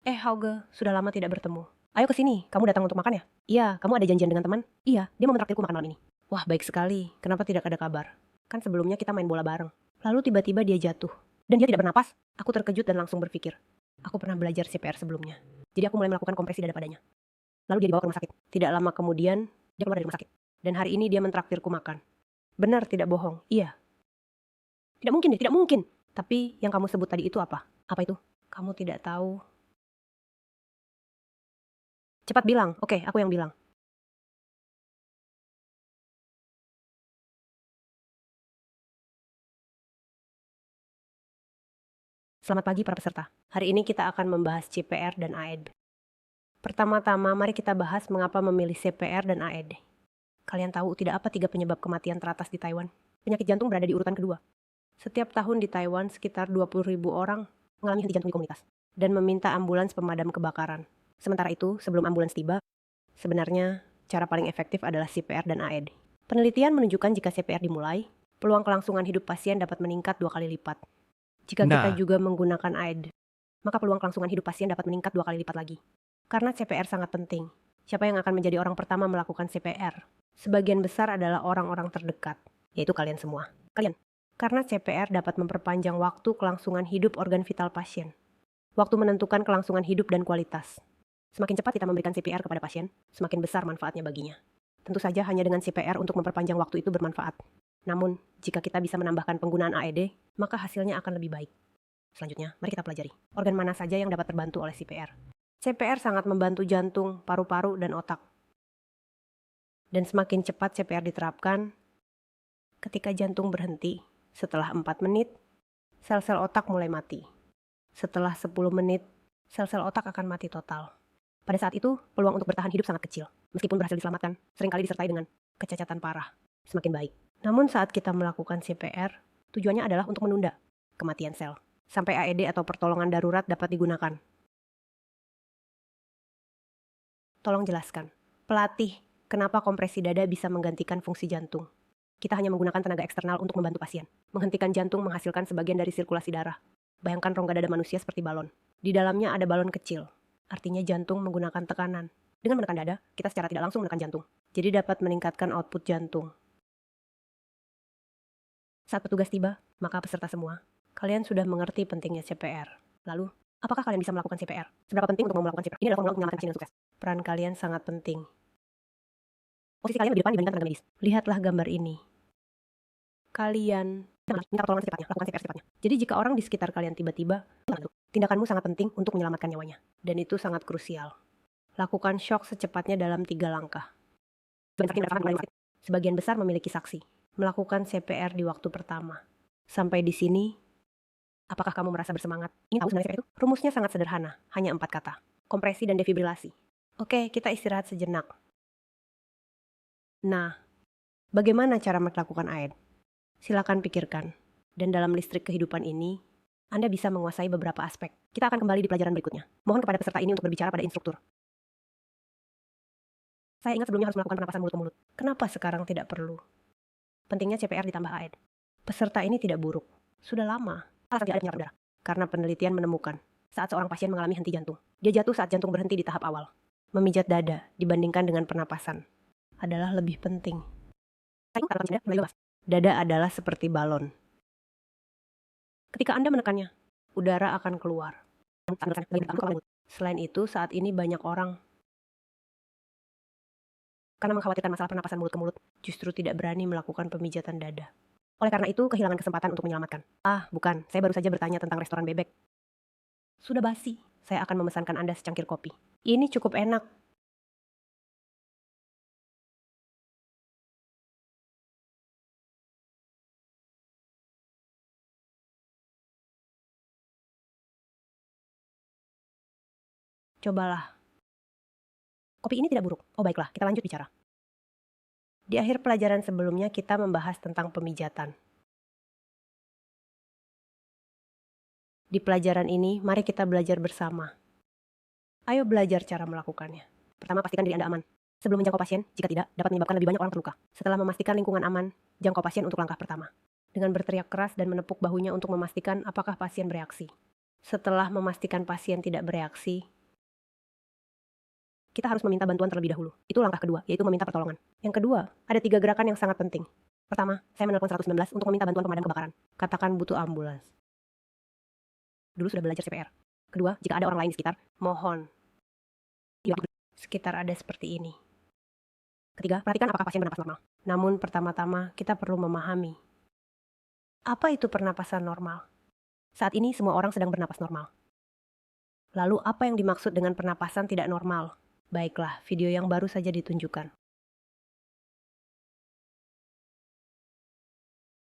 Hauge, sudah lama tidak bertemu. Ayo ke sini, kamu datang untuk makan ya? Iya, kamu ada janjian dengan teman? Iya, dia mau mentraktirku makan malam ini. Wah, baik sekali. Kenapa tidak ada kabar? Kan sebelumnya kita main bola bareng. Lalu tiba-tiba dia jatuh. Dan dia tidak bernapas. Aku terkejut dan langsung berpikir. Aku pernah belajar CPR sebelumnya. Jadi aku mulai melakukan kompresi dada padanya. Lalu dia dibawa ke rumah sakit. Tidak lama kemudian, dia keluar dari rumah sakit. Dan hari ini dia mentraktirku makan. Benar, tidak bohong. Iya. Tidak mungkin, tidak mungkin. Tapi yang kamu sebut tadi itu apa? Apa itu? Kamu tidak tahu. Cepat bilang. Oke, aku yang bilang. Selamat pagi para peserta. Hari ini kita akan membahas CPR dan AED. Pertama-tama, mari kita bahas mengapa memilih CPR dan AED. Kalian tahu tidak apa 3 penyebab kematian teratas di Taiwan? Penyakit jantung berada di urutan kedua. Setiap tahun di Taiwan, sekitar 20.000 orang mengalami henti jantung di komunitas dan meminta ambulans pemadam kebakaran. Sementara itu, sebelum ambulans tiba, sebenarnya cara paling efektif adalah CPR dan AED. Penelitian menunjukkan jika CPR dimulai, peluang kelangsungan hidup pasien dapat meningkat 2 kali lipat. Jika kita Nah, juga menggunakan AED, maka peluang kelangsungan hidup pasien dapat meningkat 2 kali lipat lagi. Karena CPR sangat penting. Siapa yang akan menjadi orang pertama melakukan CPR? Sebagian besar adalah orang-orang terdekat, yaitu kalian semua. Kalian. Karena CPR dapat memperpanjang waktu kelangsungan hidup organ vital pasien. Waktu menentukan kelangsungan hidup dan kualitas. Semakin cepat kita memberikan CPR kepada pasien, semakin besar manfaatnya baginya. Tentu saja hanya dengan CPR untuk memperpanjang waktu itu bermanfaat. Namun, jika kita bisa menambahkan penggunaan AED, maka hasilnya akan lebih baik. Selanjutnya, mari kita pelajari organ mana saja yang dapat terbantu oleh CPR. CPR sangat membantu jantung, paru-paru, dan otak. Dan semakin cepat CPR diterapkan, ketika jantung berhenti, setelah 4 menit, sel-sel otak mulai mati. Setelah 10 menit, sel-sel otak akan mati total. Pada saat itu, peluang untuk bertahan hidup sangat kecil. Meskipun berhasil diselamatkan, seringkali disertai dengan kecacatan parah. Semakin baik. Namun saat kita melakukan CPR, tujuannya adalah untuk menunda kematian sel, sampai AED atau pertolongan darurat dapat digunakan. Tolong jelaskan, pelatih, kenapa kompresi dada bisa menggantikan fungsi jantung? Kita hanya menggunakan tenaga eksternal untuk membantu pasien. Menghentikan jantung menghasilkan sebagian dari sirkulasi darah. Bayangkan rongga dada manusia seperti balon. Di dalamnya ada balon kecil, artinya jantung menggunakan tekanan. Dengan menekan dada, kita secara tidak langsung menekan jantung. Jadi dapat meningkatkan output jantung. Saat petugas tiba, maka peserta semua, kalian sudah mengerti pentingnya CPR. Lalu, apakah kalian bisa melakukan CPR? Seberapa penting untuk melakukan CPR? Ini adalah formula untuk menyelamatkan pasien dengan sukses. Peran kalian sangat penting. Posisi kalian lebih depan dibandingkan tenaga medis. Lihatlah gambar ini. Kalian minta pertolongan secepatnya, lakukan CPR secepatnya. Jadi jika orang di sekitar kalian tiba-tiba, tindakanmu sangat penting untuk menyelamatkan nyawanya. Dan itu sangat krusial. Lakukan shock secepatnya dalam 3 langkah. Sebagian besar memiliki saksi. Melakukan CPR di waktu pertama. Sampai di sini, apakah kamu merasa bersemangat? Ingin tahu sebenarnya CPR itu? Rumusnya sangat sederhana, hanya 4 kata. Kompresi dan defibrilasi. Oke, kita istirahat sejenak. Nah, bagaimana cara melakukan AED? Silakan pikirkan. Dan dalam listrik kehidupan ini, Anda bisa menguasai beberapa aspek. Kita akan kembali di pelajaran berikutnya. Mohon kepada peserta ini untuk berbicara pada instruktur. Saya ingat sebelumnya harus melakukan pernapasan mulut ke mulut. Kenapa sekarang tidak perlu? Pentingnya CPR ditambah AED. Peserta ini tidak buruk. Sudah lama. Alasan tidak ada penyerap darah. Karena penelitian menemukan saat seorang pasien mengalami henti jantung, dia jatuh saat jantung berhenti di tahap awal. Memijat dada dibandingkan dengan pernapasan adalah lebih penting. Dada adalah seperti balon. Ketika Anda menekannya, udara akan keluar. Selain itu, saat ini banyak orang karena mengkhawatirkan masalah pernapasan mulut ke mulut, justru tidak berani melakukan pemijatan dada. Oleh karena itu, kehilangan kesempatan untuk menyelamatkan. Bukan, saya baru saja bertanya tentang restoran bebek. Sudah basi, saya akan memesankan Anda secangkir kopi. Ini cukup enak. Cobalah. Kopi ini tidak buruk. Oh baiklah, kita lanjut bicara. Di akhir pelajaran sebelumnya kita membahas tentang pemijatan. Di pelajaran ini, mari kita belajar bersama. Ayo belajar cara melakukannya. Pertama, pastikan diri Anda aman. Sebelum menjangkau pasien, jika tidak, dapat menyebabkan lebih banyak orang terluka. Setelah memastikan lingkungan aman, jangkau pasien untuk langkah pertama. Dengan berteriak keras dan menepuk bahunya untuk memastikan apakah pasien bereaksi. Setelah memastikan pasien tidak bereaksi, kita harus meminta bantuan terlebih dahulu. Itu langkah kedua, yaitu meminta pertolongan. Yang kedua, ada 3 gerakan yang sangat penting. Pertama, saya menelpon 119 untuk meminta bantuan pemadam kebakaran. Katakan butuh ambulans. Dulu sudah belajar CPR. Kedua, jika ada orang lain di sekitar, mohon. Sekitar ada seperti ini. Ketiga, perhatikan apakah pasien bernapas normal. Namun pertama-tama kita perlu memahami. Apa itu pernapasan normal? Saat ini semua orang sedang bernapas normal. Lalu apa yang dimaksud dengan pernapasan tidak normal? Baiklah, video yang baru saja ditunjukkan.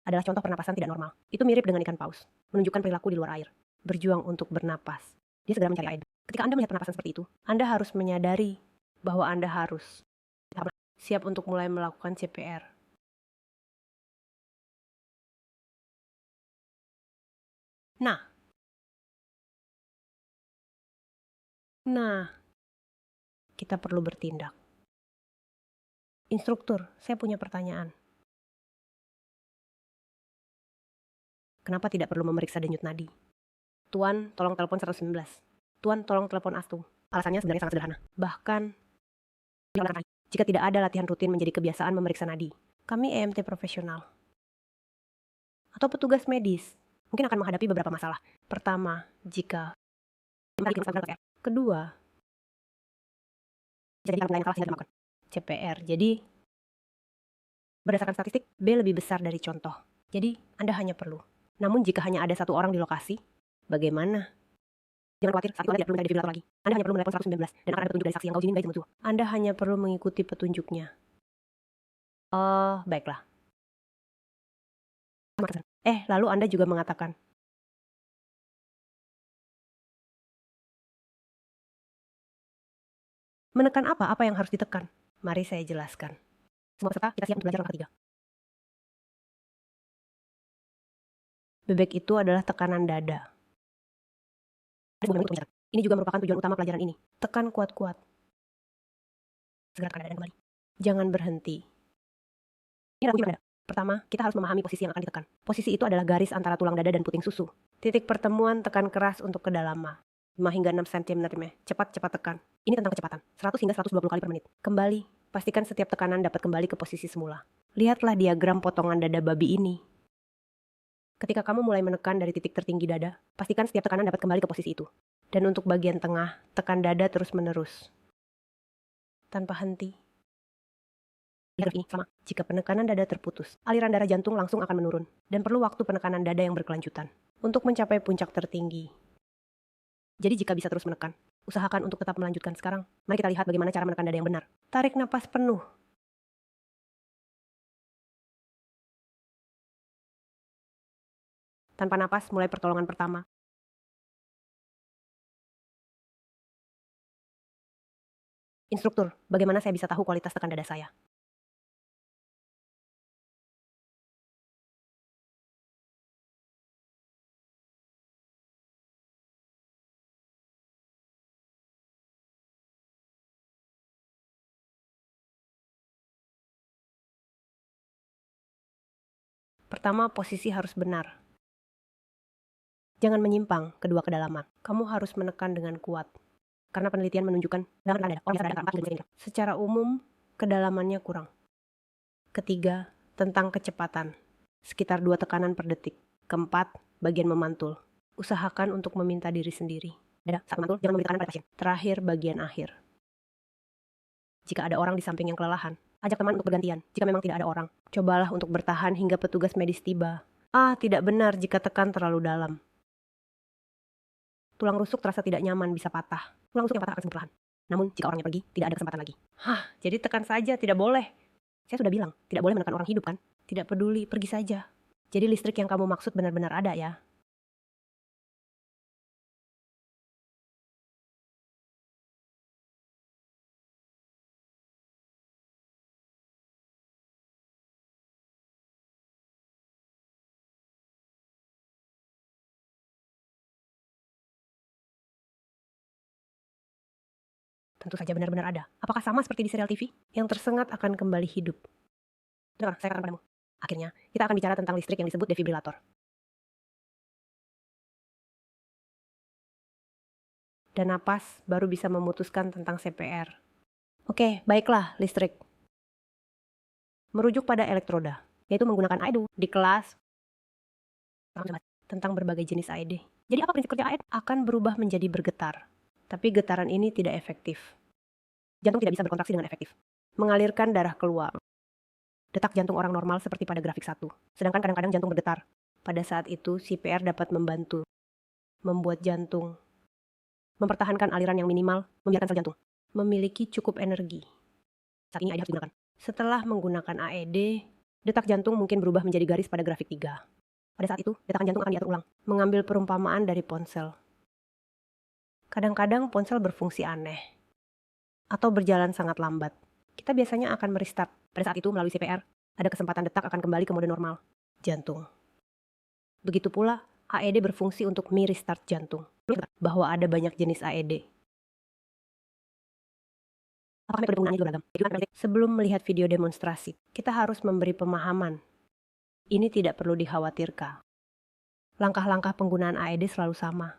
Adalah contoh pernapasan tidak normal. Itu mirip dengan ikan paus, menunjukkan perilaku di luar air. Berjuang untuk bernapas. Dia segera mencari air. Ketika Anda melihat pernapasan seperti itu, Anda harus menyadari bahwa Anda harus siap untuk mulai melakukan CPR. Nah, kita perlu bertindak. Instruktur, saya punya pertanyaan. Kenapa tidak perlu memeriksa denyut nadi? Tuan, tolong telepon 119. Tuan, tolong telepon Astu. Alasannya sebenarnya sangat sederhana. Bahkan, jika tidak ada latihan rutin menjadi kebiasaan memeriksa nadi, kami EMT profesional atau petugas medis mungkin akan menghadapi beberapa masalah. Pertama, jika kedua, jadi lain salah sehingga melakukan CPR. Jadi, berdasarkan statistik, B lebih besar dari contoh. Jadi, Anda hanya perlu. Namun jika hanya ada satu orang di lokasi, bagaimana? Jangan khawatir, saat itu Anda tidak perlu mencari defibrilator lagi. Anda hanya perlu menelepon 119 dan akan ada petunjuk dari saksi yang kau jinin baik musuh. Anda hanya perlu mengikuti petunjuknya. Oh, baiklah. Lalu Anda juga mengatakan, menekan apa? Apa yang harus ditekan? Mari saya jelaskan. Semua peserta, kita siap untuk belajar langkah 3. Bebek itu adalah tekanan dada. Ini juga merupakan tujuan utama pelajaran ini. Tekan kuat-kuat. Segera tekan dada kembali. Jangan berhenti. Ini adalah kunci dada. Pertama, kita harus memahami posisi yang akan ditekan. Posisi itu adalah garis antara tulang dada dan puting susu. Titik pertemuan tekan keras untuk kedalaman. 5 hingga 6 cm. Cepat-cepat tekan. Ini tentang kecepatan. 100 hingga 120 kali per menit. Kembali. Pastikan setiap tekanan dapat kembali ke posisi semula. Lihatlah diagram potongan dada babi ini. Ketika kamu mulai menekan dari titik tertinggi dada, pastikan setiap tekanan dapat kembali ke posisi itu. Dan untuk bagian tengah, tekan dada terus-menerus. Tanpa henti. Lihat ini sama. Jika penekanan dada terputus, aliran darah jantung langsung akan menurun. Dan perlu waktu penekanan dada yang berkelanjutan. Untuk mencapai puncak tertinggi. Jadi jika bisa terus menekan, usahakan untuk tetap melanjutkan sekarang. Mari kita lihat bagaimana cara menekan dada yang benar. Tarik napas penuh. Tanpa napas, mulai pertolongan pertama. Instruktur, bagaimana saya bisa tahu kualitas tekan dada saya? Pertama, posisi harus benar. Jangan menyimpang kedua kedalaman. Kamu harus menekan dengan kuat. Karena penelitian menunjukkan secara umum kedalamannya kurang. Ketiga, tentang kecepatan. Sekitar 2 tekanan per detik. Keempat, bagian memantul. Usahakan untuk meminta diri sendiri. Saat memantul, jangan memberi tekanan pada pasien. Terakhir, bagian akhir. Jika ada orang di samping yang kelelahan, ajak teman untuk bergantian. Jika memang tidak ada orang, cobalah untuk bertahan hingga petugas medis tiba. Tidak benar jika tekan terlalu dalam. Tulang rusuk terasa tidak nyaman, bisa patah. Tulang rusuk yang patah akan sembuh perlahan. Namun, jika orangnya pergi, tidak ada kesempatan lagi. Jadi tekan saja, tidak boleh. Saya sudah bilang, tidak boleh menekan orang hidup kan? Tidak peduli, pergi saja. Jadi listrik yang kamu maksud benar-benar ada ya? Tentu saja benar-benar ada. Apakah sama seperti di serial TV? Yang tersengat akan kembali hidup. Dengar, saya katakan padamu. Akhirnya, kita akan bicara tentang listrik yang disebut defibrilator. Dan napas baru bisa memutuskan tentang CPR. Oke, baiklah, listrik. Merujuk pada elektroda, yaitu menggunakan AED di kelas tentang berbagai jenis AED. Jadi apa prinsip kerja AED? Akan berubah menjadi bergetar. Tapi getaran ini tidak efektif. Jantung tidak bisa berkontraksi dengan efektif. Mengalirkan darah keluar. Detak jantung orang normal seperti pada grafik 1. Sedangkan kadang-kadang jantung bergetar. Pada saat itu, CPR dapat membantu membuat jantung mempertahankan aliran yang minimal, membiarkan sel jantung memiliki cukup energi. Saat ini AED harus digunakan. Setelah menggunakan AED, detak jantung mungkin berubah menjadi garis pada grafik 3. Pada saat itu, detakan jantung akan diatur ulang. Mengambil perumpamaan dari ponsel. Kadang-kadang ponsel berfungsi aneh atau berjalan sangat lambat. Kita biasanya akan merestart. Pada saat itu, melalui CPR, ada kesempatan detak akan kembali ke mode normal. Jantung. Begitu pula, AED berfungsi untuk me-restart jantung. Bahwa ada banyak jenis AED. Apakah metode penggunaannya juga beragam? Sebelum melihat video demonstrasi, kita harus memberi pemahaman. Ini tidak perlu dikhawatirkan. Langkah-langkah penggunaan AED selalu sama.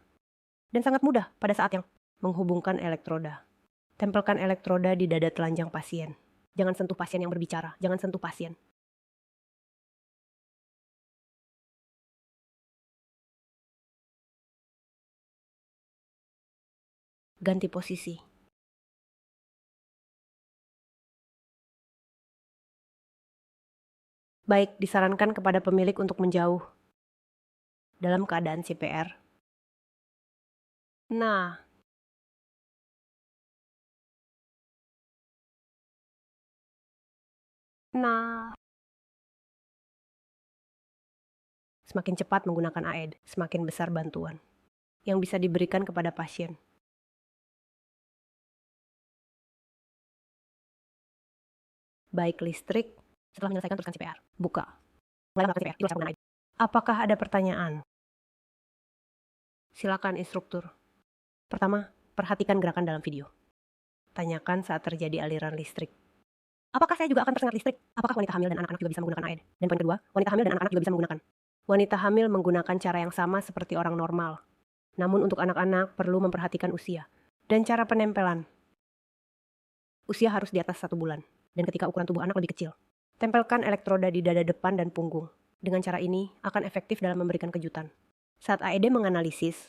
Dan sangat mudah pada saat yang menghubungkan elektroda. Tempelkan elektroda di dada telanjang pasien. Jangan sentuh pasien yang berbicara. Jangan sentuh pasien. Ganti posisi. Baik, disarankan kepada pemilik untuk menjauh dalam keadaan CPR. Nah, semakin cepat menggunakan AED, semakin besar bantuan yang bisa diberikan kepada pasien. Baik listrik, setelah menyelesaikan teruskan CPR. Buka. Mulai melakukan CPR, tidur AED. Apakah ada pertanyaan? Silakan instruktur. Pertama, perhatikan gerakan dalam video. Tanyakan saat terjadi aliran listrik. Apakah saya juga akan tersengat listrik? Apakah wanita hamil dan anak-anak juga bisa menggunakan AED? Dan poin kedua, wanita hamil dan anak-anak juga bisa menggunakan. Wanita hamil menggunakan cara yang sama seperti orang normal. Namun untuk anak-anak perlu memperhatikan usia. Dan cara penempelan. Usia harus di atas 1 bulan. Dan ketika ukuran tubuh anak lebih kecil. Tempelkan elektroda di dada depan dan punggung. Dengan cara ini akan efektif dalam memberikan kejutan. Saat AED menganalisis,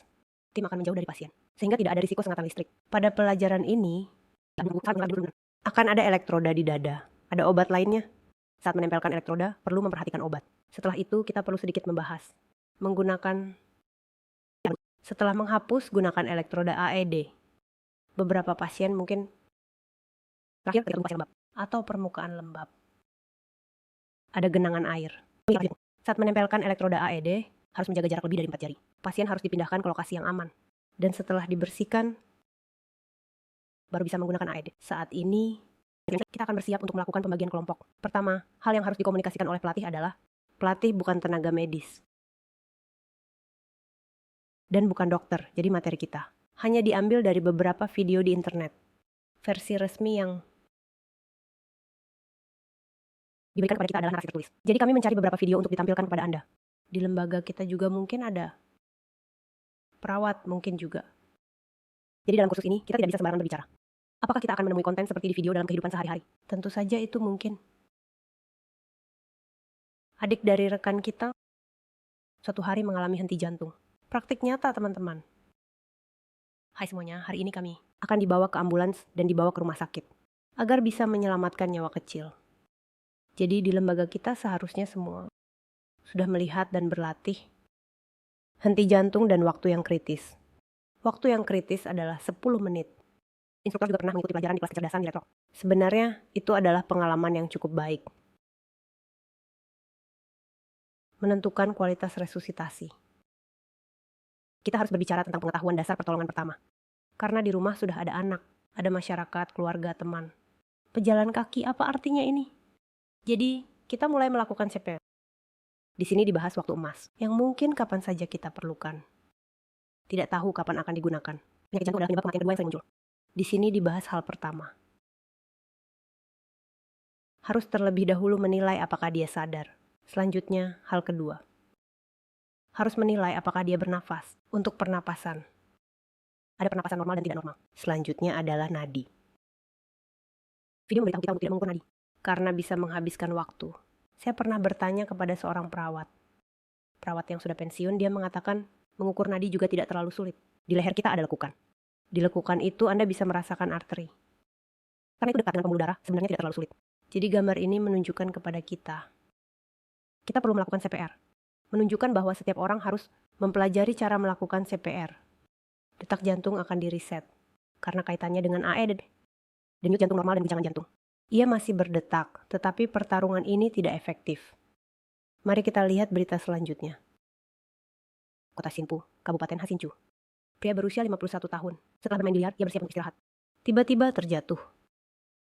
tim akan menjauh dari pasien. Sehingga tidak ada risiko sengatan listrik. Pada pelajaran ini, akan ada elektroda di dada. Ada obat lainnya. Saat menempelkan elektroda, perlu memperhatikan obat. Setelah itu, kita perlu sedikit membahas. Setelah menghapus, gunakan elektroda AED. Beberapa pasien mungkin terakhir ketika pasien lembab atau permukaan lembab. Ada genangan air. Saat menempelkan elektroda AED, harus menjaga jarak lebih dari 4 jari. Pasien harus dipindahkan ke lokasi yang aman. Dan setelah dibersihkan, baru bisa menggunakan AED. Saat ini, kita akan bersiap untuk melakukan pembagian kelompok. Pertama, hal yang harus dikomunikasikan oleh pelatih adalah, pelatih bukan tenaga medis. Dan bukan dokter, jadi materi kita hanya diambil dari beberapa video di internet. Versi resmi yang diberikan kepada kita adalah narasi tertulis. Jadi kami mencari beberapa video untuk ditampilkan kepada Anda. Di lembaga kita juga mungkin ada perawat, mungkin juga. Jadi dalam kursus ini, kita tidak bisa sembarangan berbicara. Apakah kita akan menemui konten seperti di video dalam kehidupan sehari-hari? Tentu saja itu mungkin. Adik dari rekan kita suatu hari mengalami henti jantung. Praktik nyata, teman-teman. Hai semuanya, hari ini kami akan dibawa ke ambulans dan dibawa ke rumah sakit agar bisa menyelamatkan nyawa kecil. Jadi di lembaga kita seharusnya semua sudah melihat dan berlatih henti jantung dan waktu yang kritis. Waktu yang kritis adalah 10 menit. Instruktur juga pernah mengikuti pelajaran di kelas kecerdasan di laptop. Sebenarnya itu adalah pengalaman yang cukup baik. Menentukan kualitas resusitasi. Kita harus berbicara tentang pengetahuan dasar pertolongan pertama. Karena di rumah sudah ada anak, ada masyarakat, keluarga, teman. Pejalan kaki, apa artinya ini? Jadi, kita mulai melakukan CPR. Di sini dibahas waktu emas, yang mungkin kapan saja kita perlukan. Tidak tahu kapan akan digunakan. Penyakit jantung adalah penyebab kematian kedua yang sering muncul. Di sini dibahas hal pertama. Harus terlebih dahulu menilai apakah dia sadar. Selanjutnya, hal kedua. Harus menilai apakah dia bernafas. Untuk pernapasan. Ada pernapasan normal dan tidak normal. Selanjutnya adalah nadi. Video memberitahu kita untuk tidak mengukur nadi, karena bisa menghabiskan waktu. Saya pernah bertanya kepada seorang perawat. Perawat yang sudah pensiun, dia mengatakan mengukur nadi juga tidak terlalu sulit. Di leher kita ada lekukan. Di lekukan itu Anda bisa merasakan arteri. Karena itu dekat dengan pembuluh darah, sebenarnya tidak terlalu sulit. Jadi gambar ini menunjukkan kepada kita perlu melakukan CPR. Menunjukkan bahwa setiap orang harus mempelajari cara melakukan CPR. Detak jantung akan di-reset, karena kaitannya dengan AE, denyut jantung normal dan guncangan jantung. Ia masih berdetak, tetapi pertarungan ini tidak efektif. Mari kita lihat berita selanjutnya. Kota Sinpu, Kabupaten Hasinchu. Pria berusia 51 tahun. Setelah bermain biliar, ia bersiap untuk istirahat. Tiba-tiba terjatuh.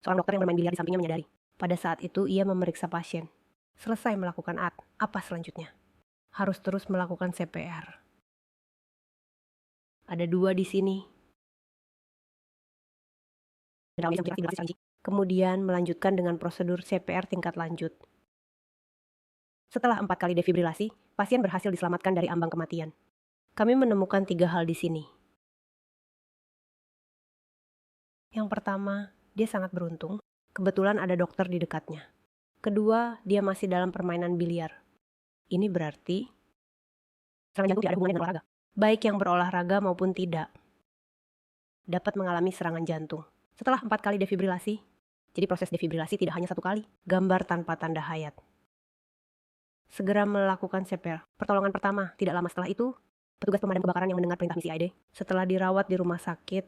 Seorang dokter yang bermain biliar di sampingnya menyadari. Pada saat itu ia memeriksa pasien. Selesai melakukan apa selanjutnya? Harus terus melakukan CPR. Ada 2 di sini. Kemudian melanjutkan dengan prosedur CPR tingkat lanjut. Setelah 4 kali defibrilasi, pasien berhasil diselamatkan dari ambang kematian. Kami menemukan 3 hal di sini. Yang pertama, dia sangat beruntung. Kebetulan ada dokter di dekatnya. Kedua, dia masih dalam permainan biliar. Ini berarti serangan jantung tidak ada hubungannya dengan olahraga. Baik yang berolahraga maupun tidak dapat mengalami serangan jantung. Setelah 4 kali defibrilasi, jadi proses defibrilasi tidak hanya 1 kali, gambar tanpa tanda hayat. Segera melakukan CPR. Pertolongan pertama, tidak lama setelah itu, petugas pemadam kebakaran yang mendengar perintah misi AED, setelah dirawat di rumah sakit,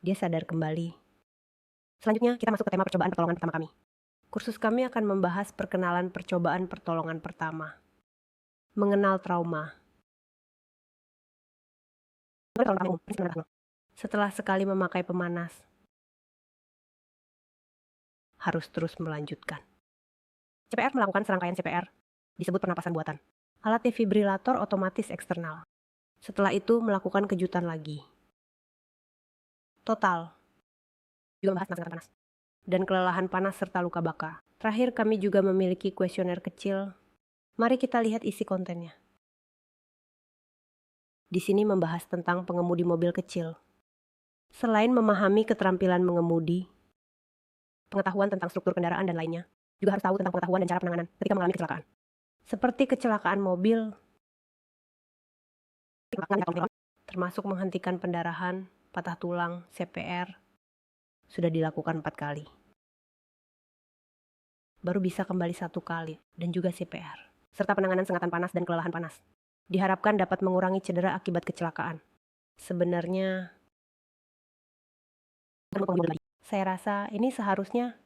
dia sadar kembali. Selanjutnya, kita masuk ke tema percobaan pertolongan pertama kami. Kursus kami akan membahas perkenalan percobaan pertolongan pertama. Mengenal trauma. Setelah sekali memakai pemanas, harus terus melanjutkan. CPR melakukan serangkaian CPR, disebut pernapasan buatan. Alat defibrilator otomatis eksternal. Setelah itu melakukan kejutan lagi. Total. Juga membahas tentang panas. Dan kelelahan panas serta luka bakar. Terakhir kami juga memiliki kuesioner kecil. Mari kita lihat isi kontennya. Di sini membahas tentang pengemudi mobil kecil. Selain memahami keterampilan mengemudi, pengetahuan tentang struktur kendaraan dan lainnya, juga harus tahu tentang pengetahuan dan cara penanganan ketika mengalami kecelakaan. Seperti kecelakaan mobil, termasuk menghentikan pendarahan, patah tulang, CPR, sudah dilakukan 4 kali. Baru bisa kembali 1 kali, dan juga CPR. Serta penanganan sengatan panas dan kelelahan panas. Diharapkan dapat mengurangi cedera akibat kecelakaan. Sebenarnya, saya rasa ini seharusnya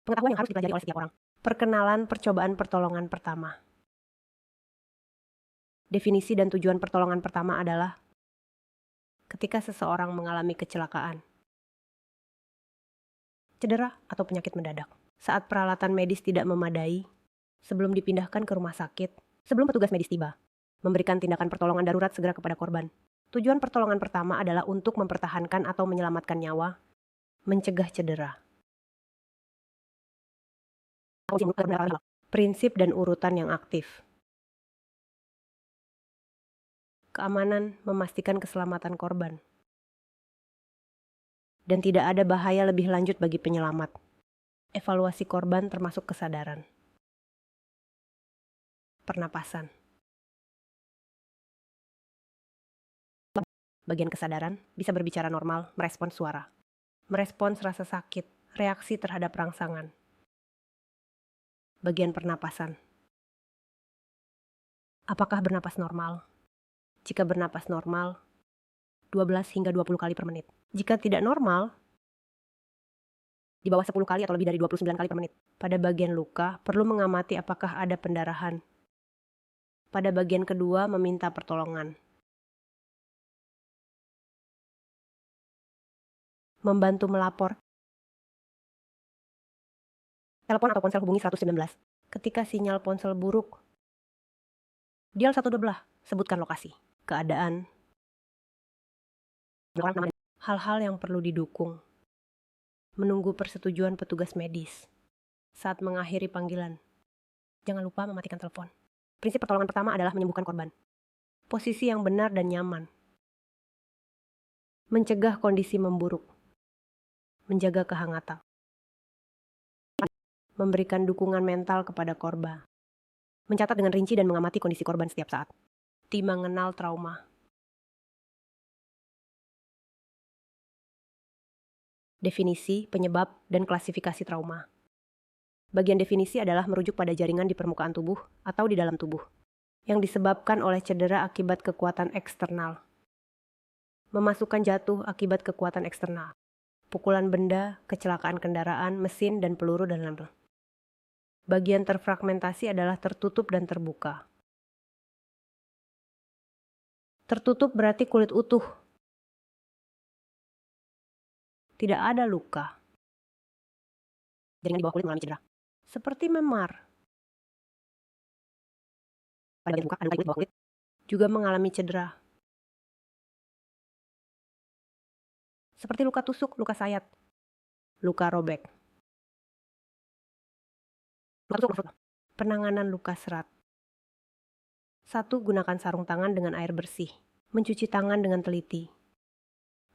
pengetahuan yang harus dipelajari oleh setiap orang. Perkenalan percobaan pertolongan pertama. Definisi dan tujuan pertolongan pertama adalah ketika seseorang mengalami kecelakaan, cedera atau penyakit mendadak. Saat peralatan medis tidak memadai, sebelum dipindahkan ke rumah sakit, sebelum petugas medis tiba, memberikan tindakan pertolongan darurat segera kepada korban. Tujuan pertolongan pertama adalah untuk mempertahankan atau menyelamatkan nyawa, mencegah cedera. Prinsip dan urutan yang aktif. Keamanan memastikan keselamatan korban. Dan tidak ada bahaya lebih lanjut bagi penyelamat. Evaluasi korban termasuk kesadaran. Pernapasan. Bagian kesadaran bisa berbicara normal, merespons suara. Merespons rasa sakit, reaksi terhadap rangsangan. Bagian pernapasan. Apakah bernapas normal? Jika bernapas normal, 12 hingga 20 kali per menit. Jika tidak normal, di bawah 10 kali atau lebih dari 29 kali per menit. Pada bagian luka, perlu mengamati apakah ada pendarahan. Pada bagian kedua, meminta pertolongan. Membantu melapor. Telepon atau ponsel hubungi 119. Ketika sinyal ponsel buruk, dial 112, sebutkan lokasi, keadaan, hal-hal yang perlu didukung. Menunggu persetujuan petugas medis. Saat mengakhiri panggilan, jangan lupa mematikan telepon. Prinsip pertolongan pertama adalah menyembuhkan korban. Posisi yang benar dan nyaman. Mencegah kondisi memburuk. menjaga kehangatan, memberikan dukungan mental kepada korban, mencatat dengan rinci dan mengamati kondisi korban setiap saat. Tim mengenal trauma. Definisi, penyebab, dan klasifikasi trauma. Bagian definisi adalah merujuk pada jaringan di permukaan tubuh atau di dalam tubuh, yang disebabkan oleh cedera akibat kekuatan eksternal. Memasukkan jatuh akibat kekuatan eksternal, pukulan benda, kecelakaan kendaraan, mesin, dan peluru dan lain-lain. Bagian terfragmentasi adalah tertutup dan terbuka. Tertutup berarti kulit utuh. Tidak ada luka. Jaringan di bawah kulit mengalami cedera. Seperti memar. Pada bagian muka, ada luka di bawah kulit juga mengalami cedera. Seperti luka tusuk, luka sayat, luka robek. Luka tusuk maksudnya. Penanganan luka serat. 1. Gunakan sarung tangan dengan air bersih. Mencuci tangan dengan teliti.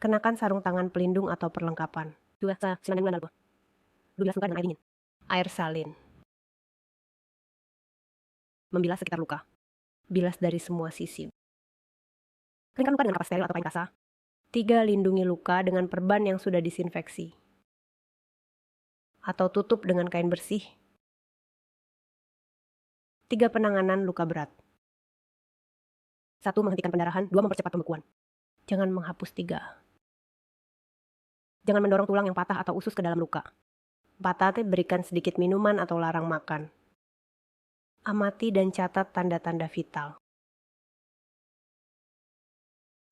Kenakan sarung tangan pelindung atau perlengkapan. 2. Silang dengan 12 luka dengan air dingin. Air salin. Membilas sekitar luka. Bilas dari semua sisi. Keringkan luka dengan kapas steril atau kain kasa. 3. Lindungi luka dengan perban yang sudah disinfeksi. Atau tutup dengan kain bersih. 3. Penanganan luka berat. 1. Menghentikan pendarahan. 2. Mempercepat pembekuan. Jangan menghapus 3. Jangan mendorong tulang yang patah atau usus ke dalam luka. 4. Berikan sedikit minuman atau larang makan. Amati dan catat tanda-tanda vital.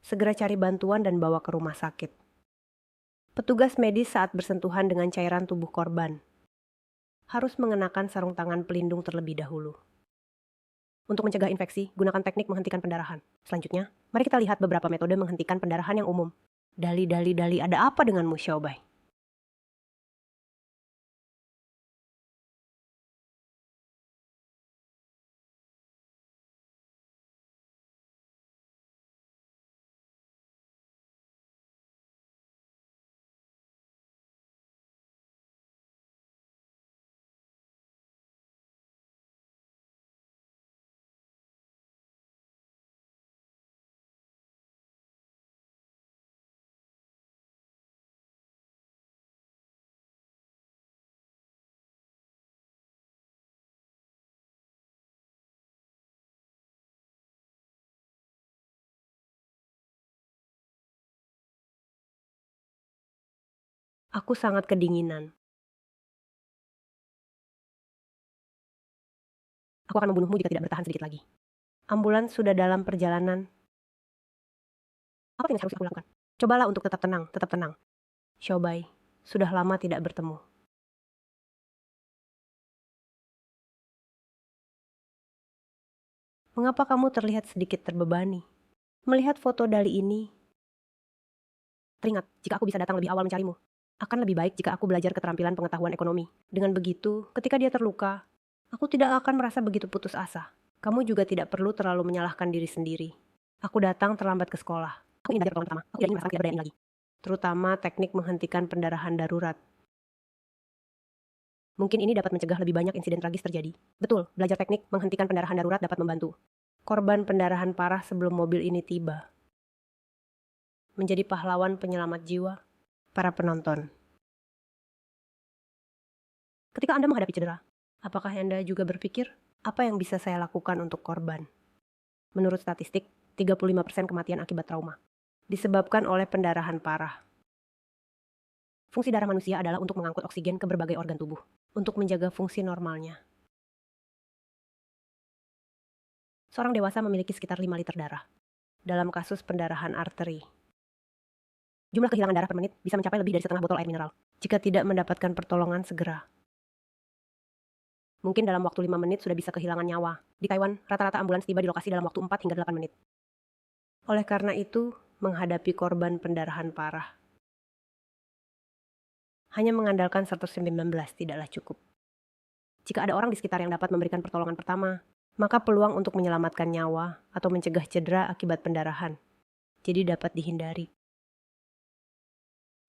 Segera cari bantuan dan bawa ke rumah sakit. Petugas medis saat bersentuhan dengan cairan tubuh korban harus mengenakan sarung tangan pelindung terlebih dahulu. Untuk mencegah infeksi, gunakan teknik menghentikan pendarahan. Selanjutnya, mari kita lihat beberapa metode menghentikan pendarahan yang umum. Dali, ada apa denganmu, Xiaobai? Aku sangat kedinginan. Aku akan membunuhmu jika tidak bertahan sedikit lagi. Ambulans sudah dalam perjalanan. Apa yang harus aku lakukan? Cobalah untuk tetap tenang, tetap tenang. Xiaobai, sudah lama tidak bertemu. Mengapa kamu terlihat sedikit terbebani? Melihat foto Dali ini, teringat jika aku bisa datang lebih awal mencarimu. Akan lebih baik jika aku belajar keterampilan pengetahuan ekonomi. Dengan begitu, ketika dia terluka, aku tidak akan merasa begitu putus asa. Kamu juga tidak perlu terlalu menyalahkan diri sendiri. Aku datang terlambat ke sekolah. Aku ingin belajar pertolongan pertama. Aku tidak ingin merasakan tidak berdaya ini lagi. Terutama teknik menghentikan pendarahan darurat. Mungkin ini dapat mencegah lebih banyak insiden tragis terjadi. Betul, belajar teknik menghentikan pendarahan darurat dapat membantu. Korban pendarahan parah sebelum mobil ini tiba. Menjadi pahlawan penyelamat jiwa para penonton. Ketika Anda menghadapi cedera, apakah Anda juga berpikir, apa yang bisa saya lakukan untuk korban? Menurut statistik, 35% kematian akibat trauma disebabkan oleh pendarahan parah. Fungsi darah manusia adalah untuk mengangkut oksigen ke berbagai organ tubuh, untuk menjaga fungsi normalnya. Seorang dewasa memiliki sekitar 5 liter darah. Dalam kasus pendarahan arteri, jumlah kehilangan darah per menit bisa mencapai lebih dari setengah botol air mineral jika tidak mendapatkan pertolongan segera. Mungkin dalam waktu 5 menit sudah bisa kehilangan nyawa. Di Taiwan, rata-rata ambulans tiba di lokasi dalam waktu 4 hingga 8 menit. Oleh karena itu, menghadapi korban pendarahan parah, hanya mengandalkan 119 tidaklah cukup. Jika ada orang di sekitar yang dapat memberikan pertolongan pertama, maka peluang untuk menyelamatkan nyawa atau mencegah cedera akibat pendarahan jadi dapat dihindari.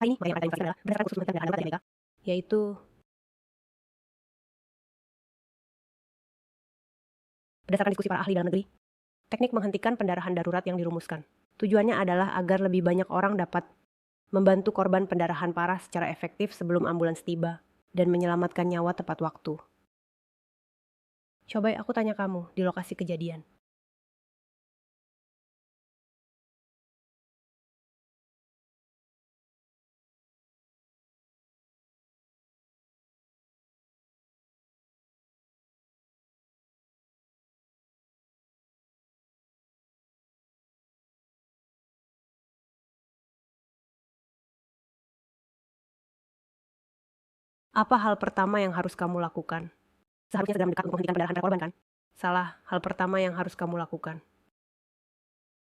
Hari ini, materi yang akan kami adalah berdasarkan kursus penelitian pendaraan darurat dari Amerika, yaitu berdasarkan diskusi para ahli dalam negeri, teknik menghentikan pendarahan darurat yang dirumuskan. Tujuannya adalah agar lebih banyak orang dapat membantu korban pendarahan parah secara efektif sebelum ambulans tiba dan menyelamatkan nyawa tepat waktu. Coba aku tanya kamu di lokasi kejadian. Apa hal pertama yang harus kamu lakukan? Seharusnya segera mendekat untuk menghentikan pendarahan para korban, kan? Salah, hal pertama yang harus kamu lakukan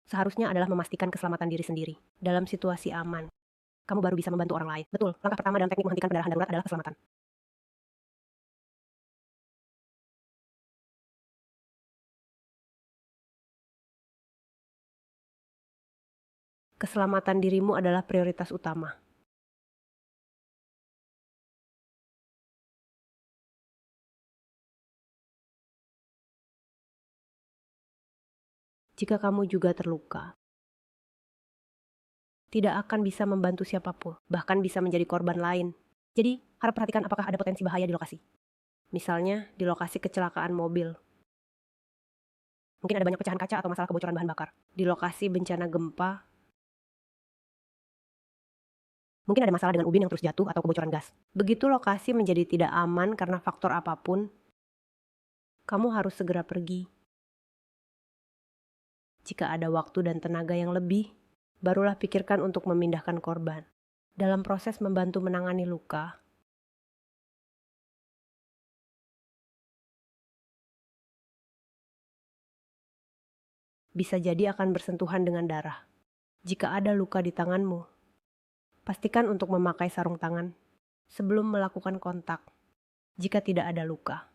seharusnya adalah memastikan keselamatan diri sendiri. Dalam situasi aman, kamu baru bisa membantu orang lain. Betul, langkah pertama dalam teknik menghentikan pendarahan darurat adalah keselamatan. Keselamatan dirimu adalah prioritas utama. Jika kamu juga terluka, tidak akan bisa membantu siapapun, bahkan bisa menjadi korban lain. Jadi, harap perhatikan apakah ada potensi bahaya di lokasi. Misalnya, di lokasi kecelakaan mobil. Mungkin ada banyak pecahan kaca atau masalah kebocoran bahan bakar. Di lokasi bencana gempa, mungkin ada masalah dengan ubin yang terus jatuh atau kebocoran gas. Begitu lokasi menjadi tidak aman karena faktor apapun, kamu harus segera pergi. Jika ada waktu dan tenaga yang lebih, barulah pikirkan untuk memindahkan korban. Dalam proses membantu menangani luka, bisa jadi akan bersentuhan dengan darah. Jika ada luka di tanganmu, pastikan untuk memakai sarung tangan sebelum melakukan kontak. Jika tidak ada luka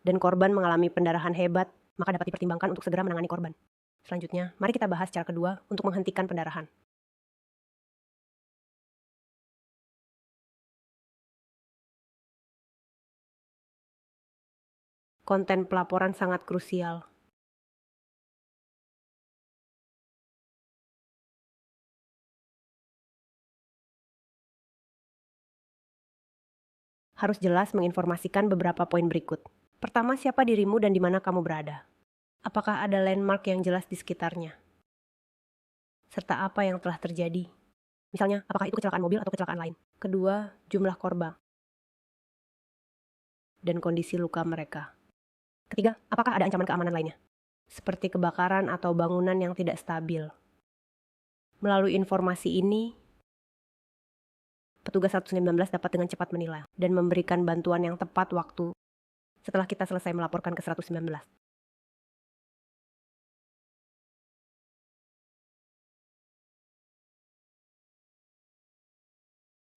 dan korban mengalami pendarahan hebat, maka dapat dipertimbangkan untuk segera menangani korban. Selanjutnya, mari kita bahas cara kedua untuk menghentikan pendarahan. Konten pelaporan sangat krusial. Harus jelas menginformasikan beberapa poin berikut. Pertama, siapa dirimu dan di mana kamu berada? Apakah ada landmark yang jelas di sekitarnya? Serta apa yang telah terjadi? Misalnya, apakah itu kecelakaan mobil atau kecelakaan lain? Kedua, jumlah korban dan kondisi luka mereka. Ketiga, apakah ada ancaman keamanan lainnya? Seperti kebakaran atau bangunan yang tidak stabil. Melalui informasi ini, petugas 119 dapat dengan cepat menilai dan memberikan bantuan yang tepat waktu setelah kita selesai melaporkan ke 119.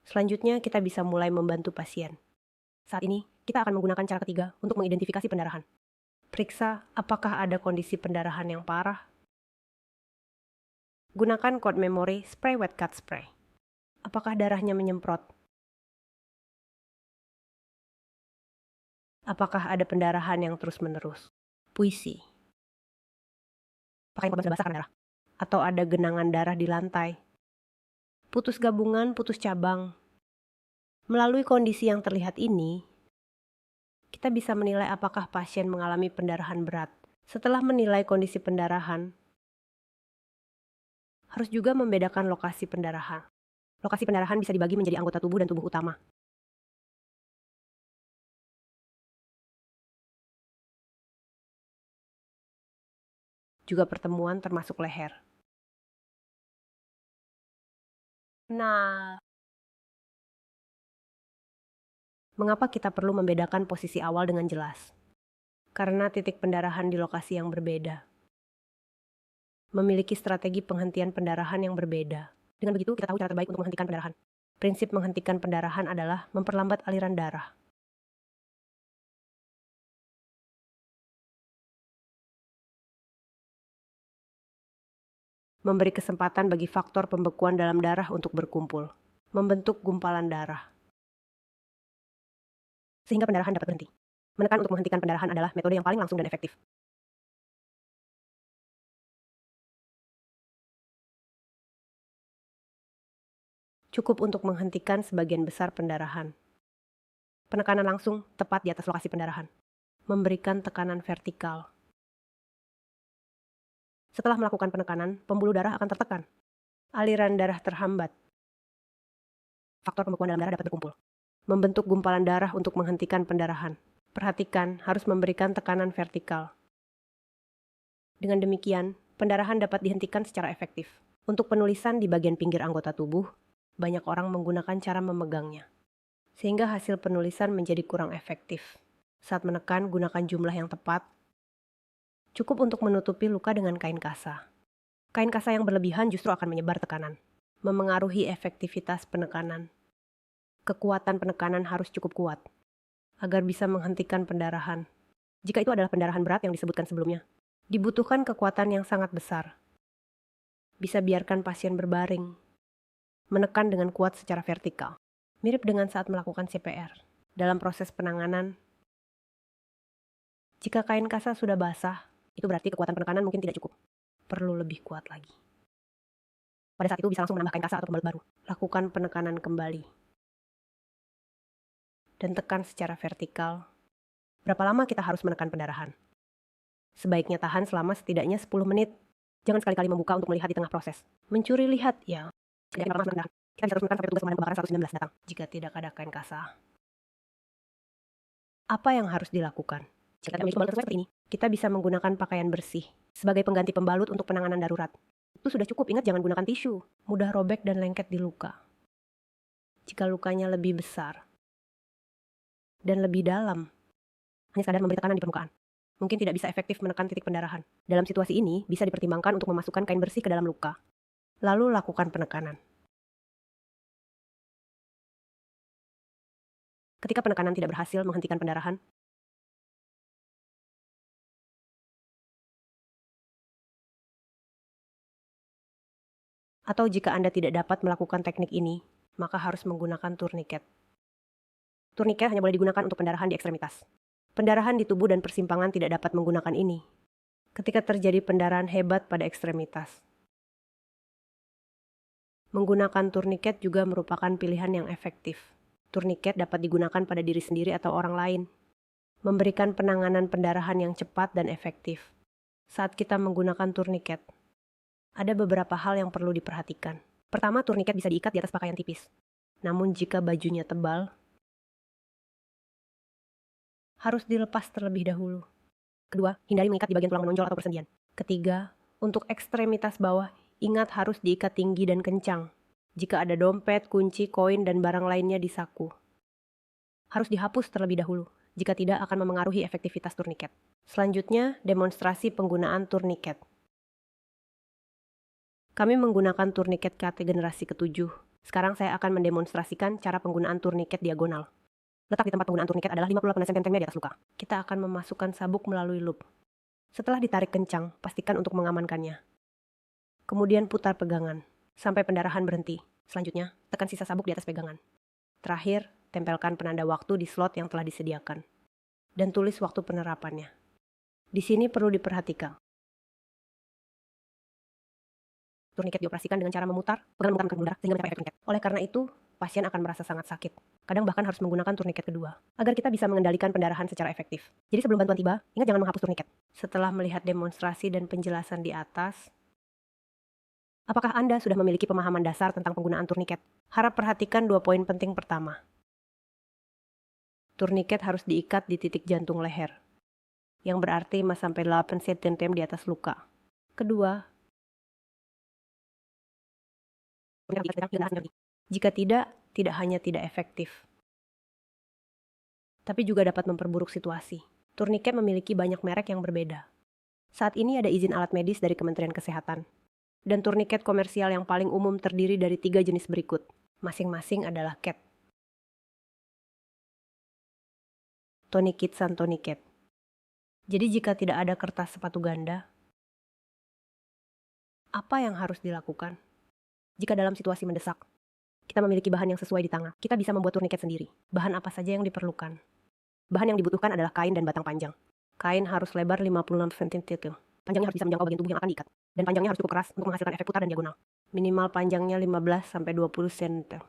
Selanjutnya, kita bisa mulai membantu pasien. Saat ini, kita akan menggunakan cara ketiga untuk mengidentifikasi pendarahan. Periksa apakah ada kondisi pendarahan yang parah. Gunakan kode memori spray wet cut spray. Apakah darahnya menyemprot? Apakah ada pendarahan yang terus-menerus? Puisi. Pakaian korban sudah basah karena darah. Atau ada genangan darah di lantai. Putus gabungan, putus cabang. Melalui kondisi yang terlihat ini, kita bisa menilai apakah pasien mengalami pendarahan berat. Setelah menilai kondisi pendarahan, harus juga membedakan lokasi pendarahan. Lokasi pendarahan bisa dibagi menjadi anggota tubuh dan tubuh utama. Juga pertemuan termasuk leher. Nah, mengapa kita perlu membedakan posisi awal dengan jelas? Karena titik pendarahan di lokasi yang berbeda. Memiliki strategi penghentian pendarahan yang berbeda. Dengan begitu, kita tahu cara terbaik untuk menghentikan pendarahan. Prinsip menghentikan pendarahan adalah memperlambat aliran darah. Memberi kesempatan bagi faktor pembekuan dalam darah untuk berkumpul. membentuk gumpalan darah, sehingga pendarahan dapat berhenti. Menekan untuk menghentikan pendarahan adalah metode yang paling langsung dan efektif. Cukup untuk menghentikan sebagian besar pendarahan. Penekanan langsung tepat di atas lokasi pendarahan. Memberikan tekanan vertikal. Setelah melakukan penekanan, pembuluh darah akan tertekan. Aliran darah terhambat. Faktor pembekuan dalam darah dapat berkumpul. Membentuk gumpalan darah untuk menghentikan pendarahan. Perhatikan, harus memberikan tekanan vertikal. Dengan demikian, pendarahan dapat dihentikan secara efektif. Untuk penulisan di bagian pinggir anggota tubuh, banyak orang menggunakan cara memegangnya, sehingga hasil penulisan menjadi kurang efektif. Saat menekan, gunakan jumlah yang tepat. Cukup untuk menutupi luka dengan kain kasa. Kain kasa yang berlebihan justru akan menyebar tekanan, memengaruhi efektivitas penekanan. Kekuatan penekanan harus cukup kuat, agar bisa menghentikan pendarahan. Jika itu adalah pendarahan berat yang disebutkan sebelumnya, dibutuhkan kekuatan yang sangat besar. Bisa biarkan pasien berbaring, menekan dengan kuat secara vertikal. Mirip dengan saat melakukan CPR. Dalam proses penanganan, jika kain kasa sudah basah, itu berarti kekuatan penekanan mungkin tidak cukup. Perlu lebih kuat lagi. Pada saat itu bisa langsung menambah kain kasa atau pembalut baru. Lakukan penekanan kembali. Dan tekan secara vertikal. Berapa lama kita harus menekan pendarahan? Sebaiknya tahan selama setidaknya 10 menit. Jangan sekali-kali membuka untuk melihat di tengah proses. Mencuri lihat, ya. Kita bisa terus menekan sampai petugas pemadam kebakaran 119 datang. Jika tidak ada kain kasa, apa yang harus dilakukan? Jika kita memiliki pembalut seperti ini, kita bisa menggunakan pakaian bersih sebagai pengganti pembalut untuk penanganan darurat. Itu sudah cukup, ingat jangan gunakan tisu. Mudah robek dan lengket di luka. Jika lukanya lebih besar dan lebih dalam, hanya sekadar memberi tekanan di permukaan, mungkin tidak bisa efektif menekan titik pendarahan. Dalam situasi ini, bisa dipertimbangkan untuk memasukkan kain bersih ke dalam luka. Lalu lakukan penekanan. Ketika penekanan tidak berhasil menghentikan pendarahan, atau jika Anda tidak dapat melakukan teknik ini, maka harus menggunakan turniket. Turniket hanya boleh digunakan untuk pendarahan di ekstremitas. Pendarahan di tubuh dan persimpangan tidak dapat menggunakan ini ketika terjadi pendarahan hebat pada ekstremitas. Menggunakan turniket juga merupakan pilihan yang efektif. Turniket dapat digunakan pada diri sendiri atau orang lain, memberikan penanganan pendarahan yang cepat dan efektif. Saat kita menggunakan turniket, ada beberapa hal yang perlu diperhatikan. Pertama, turniket bisa diikat di atas pakaian tipis. Namun jika bajunya tebal, harus dilepas terlebih dahulu. Kedua, hindari mengikat di bagian tulang menonjol atau persendian. Ketiga, untuk ekstremitas bawah, ingat harus diikat tinggi dan kencang. Jika ada dompet, kunci, koin, dan barang lainnya di saku, harus dihapus terlebih dahulu. Jika tidak, akan memengaruhi efektivitas turniket. Selanjutnya, demonstrasi penggunaan turniket. Kami menggunakan turniket KT generasi ke-7. Sekarang saya akan mendemonstrasikan cara penggunaan turniket diagonal. Letak di tempat penggunaan turniket adalah 58 cm di atas luka. Kita akan memasukkan sabuk melalui loop. Setelah ditarik kencang, pastikan untuk mengamankannya. Kemudian putar pegangan, sampai pendarahan berhenti. Selanjutnya, tekan sisa sabuk di atas pegangan. Terakhir, tempelkan penanda waktu di slot yang telah disediakan. Dan tulis waktu penerapannya. Di sini perlu diperhatikan. Turniket dioperasikan dengan cara memutar, pegangan memutar darah sehingga mencapai efek turniket. Oleh karena itu, pasien akan merasa sangat sakit. Kadang bahkan harus menggunakan turniket kedua, agar kita bisa mengendalikan pendarahan secara efektif. Jadi sebelum bantuan tiba, ingat jangan menghapus turniket. Setelah melihat demonstrasi dan penjelasan di atas, apakah Anda sudah memiliki pemahaman dasar tentang penggunaan turniket? Harap perhatikan 2 poin penting pertama. Turniket harus diikat di titik jantung leher, yang berarti 5-8 cm di atas luka. Kedua, jika tidak hanya tidak efektif, tapi juga dapat memperburuk situasi. Turniket memiliki banyak merek yang berbeda. Saat ini ada izin alat medis dari Kementerian Kesehatan. Dan turniket komersial yang paling umum terdiri dari 3 jenis berikut. Masing-masing adalah CAT. Tourniquet San Tourniquet. Jadi jika tidak ada kertas sepatu ganda, apa yang harus dilakukan? Jika dalam situasi mendesak, Kita memiliki bahan yang sesuai di tangan. Kita bisa membuat turniket sendiri. Bahan apa saja yang diperlukan? Bahan yang dibutuhkan adalah kain dan batang panjang. Kain harus lebar 56 cm. Panjangnya harus bisa menjangkau bagian tubuh yang akan diikat. Dan panjangnya harus cukup keras untuk menghasilkan efek putar dan diagonal. Minimal panjangnya 15-20 cm.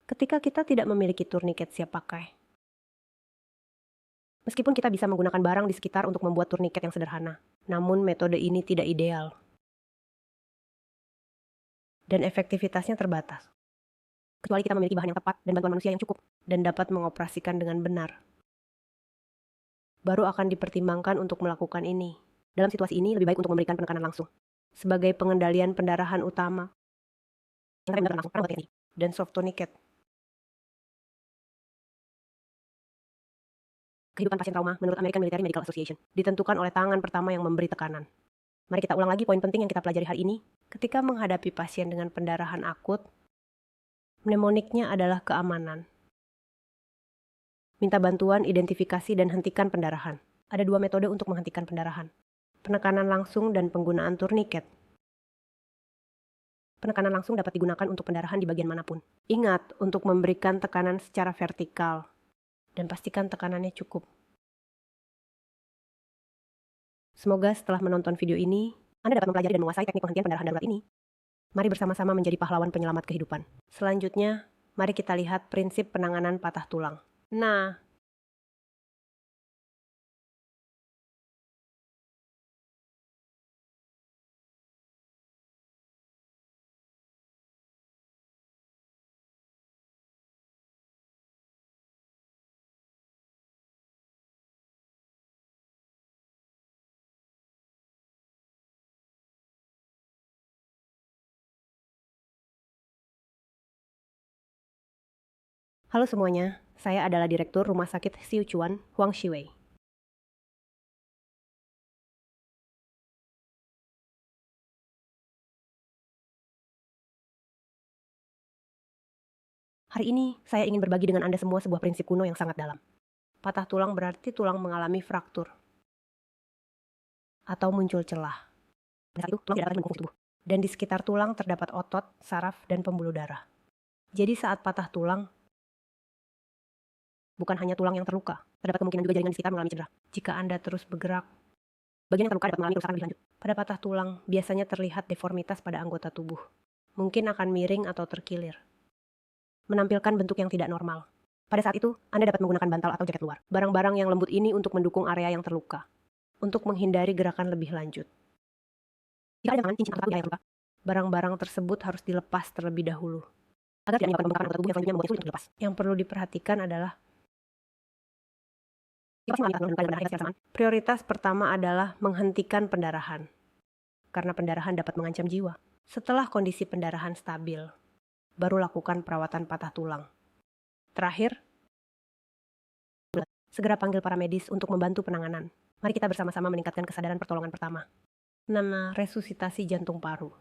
Ketika kita tidak memiliki turniket siap pakai, meskipun kita bisa menggunakan barang di sekitar untuk membuat turniket yang sederhana, namun metode ini tidak ideal. Dan efektivitasnya terbatas. Kecuali kita memiliki bahan yang tepat dan bantuan manusia yang cukup dan dapat mengoperasikan dengan benar. Baru akan dipertimbangkan untuk melakukan ini. Dalam situasi ini lebih baik untuk memberikan penekanan langsung. Sebagai pengendalian pendarahan utama. Dan soft tourniquet. Kehidupan pasien trauma menurut American Military Medical Association ditentukan oleh tangan pertama yang memberi tekanan. Mari kita ulang lagi poin penting yang kita pelajari hari ini. Ketika menghadapi pasien dengan pendarahan akut, mnemoniknya adalah keamanan. Minta bantuan, identifikasi, dan hentikan pendarahan. Ada 2 metode untuk menghentikan pendarahan. Penekanan langsung dan penggunaan turniket. Penekanan langsung dapat digunakan untuk pendarahan di bagian manapun. Ingat untuk memberikan tekanan secara vertikal. Dan pastikan tekanannya cukup. Semoga setelah menonton video ini, Anda dapat mempelajari dan menguasai teknik penghentian pendarahan darurat ini. Mari bersama-sama menjadi pahlawan penyelamat kehidupan. Selanjutnya, mari kita lihat prinsip penanganan patah tulang. Nah, halo semuanya, saya adalah Direktur Rumah Sakit Siuchuan, Huang Shiwei. Hari ini, saya ingin berbagi dengan Anda semua sebuah prinsip kuno yang sangat dalam. Patah tulang berarti tulang mengalami fraktur. Atau muncul celah. Pada saat itu, tulang tidak dapat mendukung tubuh. Dan di sekitar tulang terdapat otot, saraf, dan pembuluh darah. Jadi saat patah tulang, bukan hanya tulang yang terluka, terdapat kemungkinan juga jaringan di sekitar mengalami cedera. Jika Anda terus bergerak, bagian yang terluka dapat mengalami kerusakan lebih lanjut. Pada patah tulang, biasanya terlihat deformitas pada anggota tubuh. Mungkin akan miring atau terkilir. Menampilkan bentuk yang tidak normal. Pada saat itu, Anda dapat menggunakan bantal atau jaket luar. Barang-barang yang lembut ini untuk mendukung area yang terluka. Untuk menghindari gerakan lebih lanjut. Jika ada tangan, cincin atau yang terluka, barang-barang tersebut harus dilepas terlebih dahulu. Agar tidak menyebabkan pembengkakan anggota tubuh yang selanjutnya membuatnya sulit untuk dilepas. Yang perlu diperhatikan adalah prioritas pertama adalah menghentikan pendarahan. Karena pendarahan dapat mengancam jiwa. Setelah kondisi pendarahan stabil, baru lakukan perawatan patah tulang. Terakhir, segera panggil para medis untuk membantu penanganan. Mari kita bersama-sama meningkatkan kesadaran pertolongan pertama. Nama resusitasi jantung paru.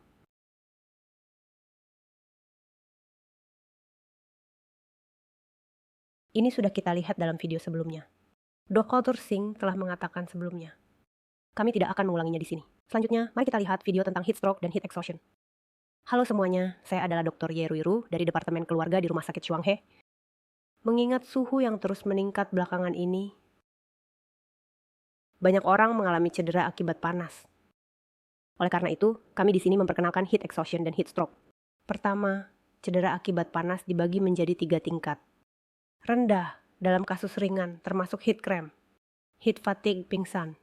Ini sudah kita lihat dalam video sebelumnya. Dr. Singh telah mengatakan sebelumnya. Kami tidak akan mengulanginya di sini. Selanjutnya, mari kita lihat video tentang heat stroke dan heat exhaustion. Halo semuanya, saya adalah Dr. Ye Ruiru dari Departemen Keluarga di Rumah Sakit Chuanghe. Mengingat suhu yang terus meningkat belakangan ini, banyak orang mengalami cedera akibat panas. Oleh karena itu, kami di sini memperkenalkan heat exhaustion dan heat stroke. Pertama, cedera akibat panas dibagi menjadi 3 tingkat. Rendah dalam kasus ringan, termasuk heat cramp, heat fatigue, pingsan.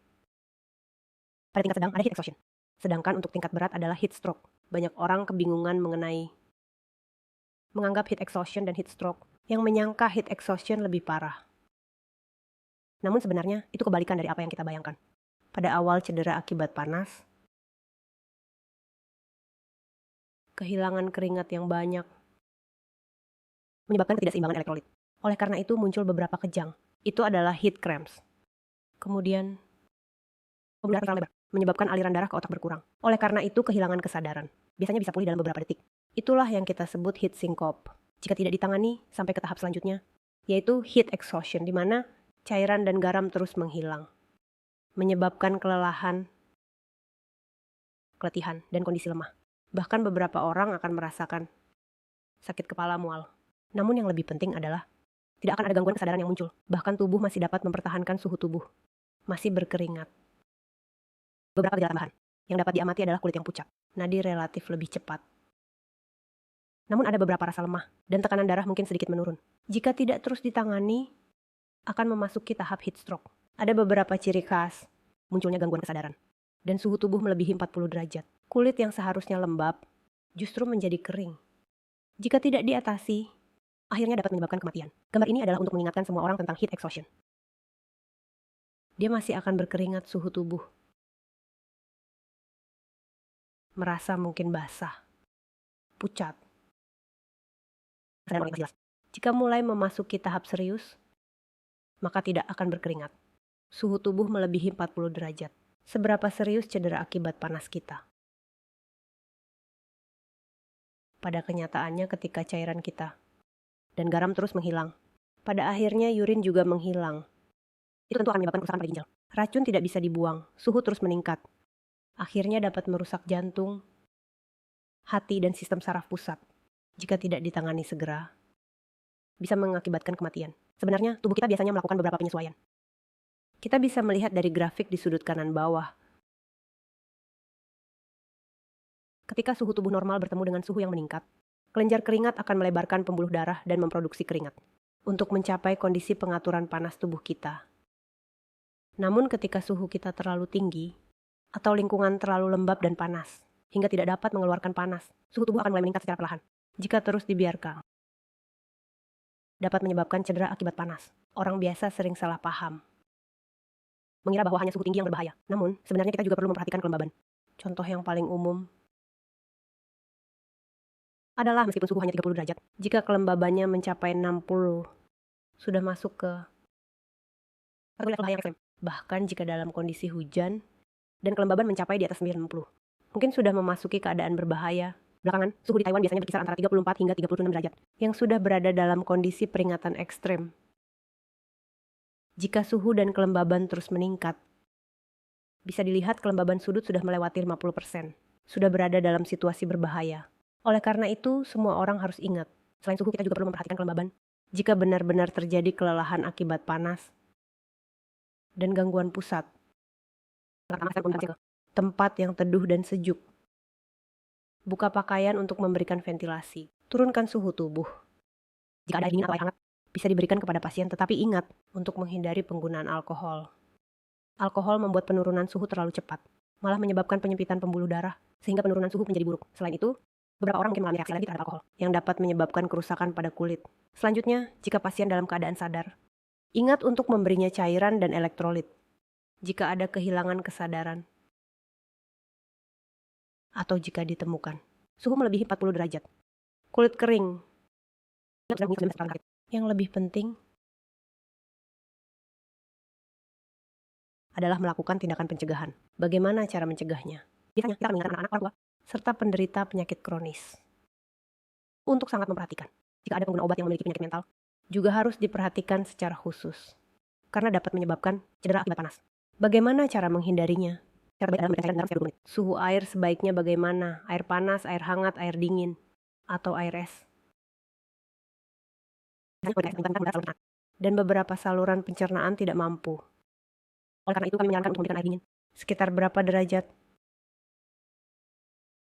Pada tingkat sedang ada heat exhaustion. Sedangkan untuk tingkat berat adalah heat stroke. Banyak orang kebingungan menganggap heat exhaustion dan heat stroke, yang menyangka heat exhaustion lebih parah. Namun sebenarnya itu kebalikan dari apa yang kita bayangkan. Pada awal cedera akibat panas, kehilangan keringat yang banyak menyebabkan ketidakseimbangan elektrolit. Oleh karena itu muncul beberapa kejang. Itu adalah heat cramps. Kemudian, pembuluh darah lebar, menyebabkan aliran darah ke otak berkurang. Oleh karena itu kehilangan kesadaran. Biasanya bisa pulih dalam beberapa detik. Itulah yang kita sebut heat syncope. Jika tidak ditangani sampai ke tahap selanjutnya, yaitu heat exhaustion, di mana cairan dan garam terus menghilang. Menyebabkan kelelahan, keletihan, dan kondisi lemah. Bahkan beberapa orang akan merasakan sakit kepala, mual. Namun yang lebih penting adalah tidak akan ada gangguan kesadaran yang muncul. Bahkan tubuh masih dapat mempertahankan suhu tubuh. Masih berkeringat. Beberapa gejala tambahan yang dapat diamati adalah kulit yang pucat, nadi relatif lebih cepat. Namun ada beberapa rasa lemah dan tekanan darah mungkin sedikit menurun. Jika tidak terus ditangani, akan memasuki tahap heat stroke. Ada beberapa ciri khas munculnya gangguan kesadaran dan suhu tubuh melebihi 40 derajat. Kulit yang seharusnya lembab justru menjadi kering. Jika tidak diatasi, akhirnya dapat menyebabkan kematian. Gambar ini adalah untuk mengingatkan semua orang tentang heat exhaustion. Dia masih akan berkeringat, suhu tubuh merasa mungkin basah, pucat. Jika mulai memasuki tahap serius, maka tidak akan berkeringat. Suhu tubuh melebihi 40 derajat. Seberapa serius cedera akibat panas kita? Pada kenyataannya ketika cairan kita dan garam terus menghilang, pada akhirnya urin juga menghilang. Itu tentu akan menyebabkan kerusakan pada ginjal. Racun tidak bisa dibuang, suhu terus meningkat. Akhirnya dapat merusak jantung, hati, dan sistem saraf pusat. Jika tidak ditangani segera, bisa mengakibatkan kematian. Sebenarnya, tubuh kita biasanya melakukan beberapa penyesuaian. Kita bisa melihat dari grafik di sudut kanan bawah. Ketika suhu tubuh normal bertemu dengan suhu yang meningkat, kelenjar keringat akan melebarkan pembuluh darah dan memproduksi keringat untuk mencapai kondisi pengaturan panas tubuh kita. Namun ketika suhu kita terlalu tinggi, atau lingkungan terlalu lembab dan panas, hingga tidak dapat mengeluarkan panas, suhu tubuh akan mulai meningkat secara perlahan. Jika terus dibiarkan, dapat menyebabkan cedera akibat panas. Orang biasa sering salah paham, mengira bahwa hanya suhu tinggi yang berbahaya. Namun, sebenarnya kita juga perlu memperhatikan kelembaban. Contoh yang paling umum adalah meskipun suhu hanya 30 derajat, jika kelembabannya mencapai 60, sudah masuk ke level bahaya yang ekstrem. Bahkan jika dalam kondisi hujan dan kelembaban mencapai di atas 90, mungkin sudah memasuki keadaan berbahaya. Belakangan, suhu di Taiwan biasanya berkisar antara 34 hingga 36 derajat, yang sudah berada dalam kondisi peringatan ekstrem. Jika suhu dan kelembaban terus meningkat, bisa dilihat kelembaban sudut sudah melewati 50%, sudah berada dalam situasi berbahaya. Oleh karena itu, semua orang harus ingat, selain suhu kita juga perlu memperhatikan kelembaban. Jika benar-benar terjadi kelelahan akibat panas dan gangguan pusat, tempat yang teduh dan sejuk. Buka pakaian untuk memberikan ventilasi. Turunkan suhu tubuh. Jika ada air dingin atau air hangat, bisa diberikan kepada pasien, tetapi ingat untuk menghindari penggunaan alkohol. Alkohol membuat penurunan suhu terlalu cepat, malah menyebabkan penyempitan pembuluh darah, sehingga penurunan suhu menjadi buruk. Selain itu, beberapa orang mungkin mengalami reaksi alergi terhadap alkohol, yang dapat menyebabkan kerusakan pada kulit. Selanjutnya, jika pasien dalam keadaan sadar, ingat untuk memberinya cairan dan elektrolit. Jika ada kehilangan kesadaran, atau jika ditemukan suhu melebihi 40 derajat, kulit kering, yang lebih penting adalah melakukan tindakan pencegahan. Bagaimana cara mencegahnya? Biasanya kita mengingatkan anak-anak, orang tua, serta penderita penyakit kronis untuk sangat memperhatikan. Jika ada pengguna obat yang memiliki penyakit mental, juga harus diperhatikan secara khusus, karena dapat menyebabkan cedera akibat panas. Bagaimana cara menghindarinya? Cara baik adalah memberikan cairan garam 20 menit. Suhu air sebaiknya bagaimana? Air panas, air hangat, air dingin, atau air es. Dan beberapa saluran pencernaan tidak mampu. Oleh karena itu kami menyarankan untuk memberikan air dingin. Sekitar berapa derajat?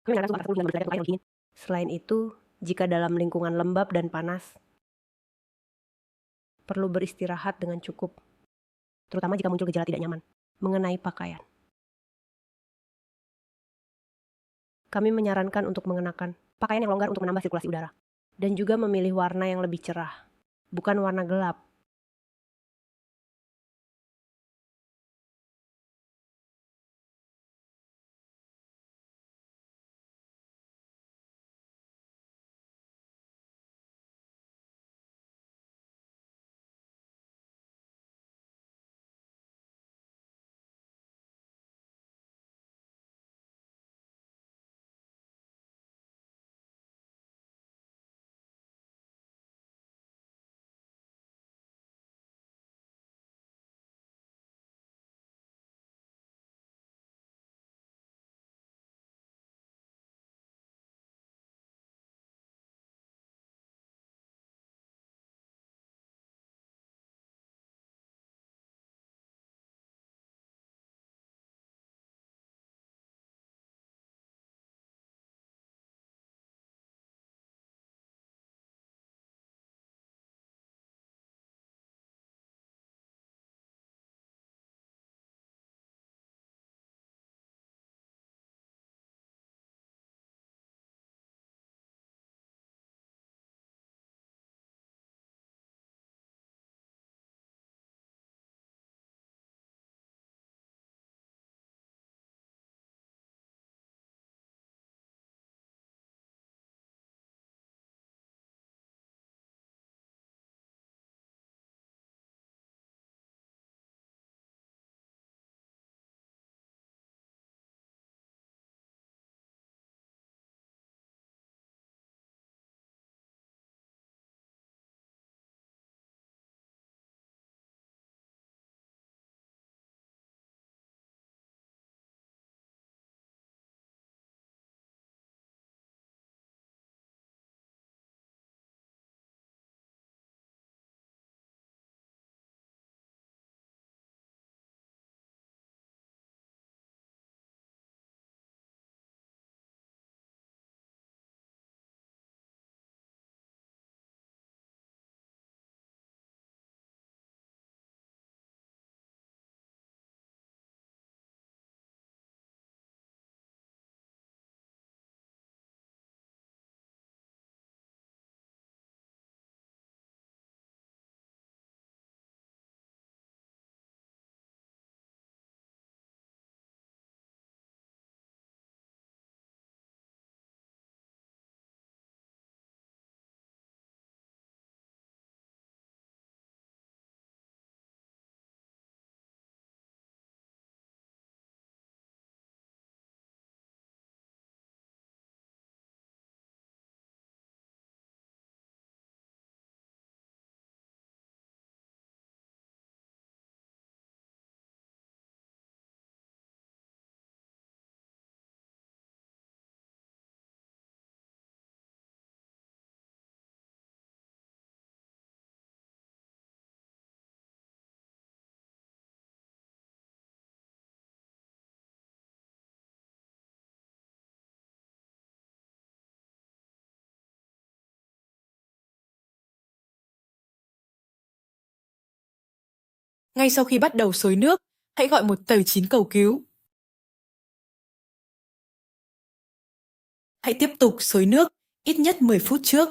Kami menyarankan suhu antara 10 hingga 12 derajat untuk air dingin. Selain itu, jika dalam lingkungan lembab dan panas, perlu beristirahat dengan cukup, terutama jika muncul gejala tidak nyaman mengenai pakaian. Kami menyarankan untuk mengenakan pakaian yang longgar untuk menambah sirkulasi udara, dan juga memilih warna yang lebih cerah, bukan warna gelap. Ngay sau khi bắt đầu xối nước, hãy gọi 119 cầu cứu. Hãy tiếp tục xối nước ít nhất 10 phút trước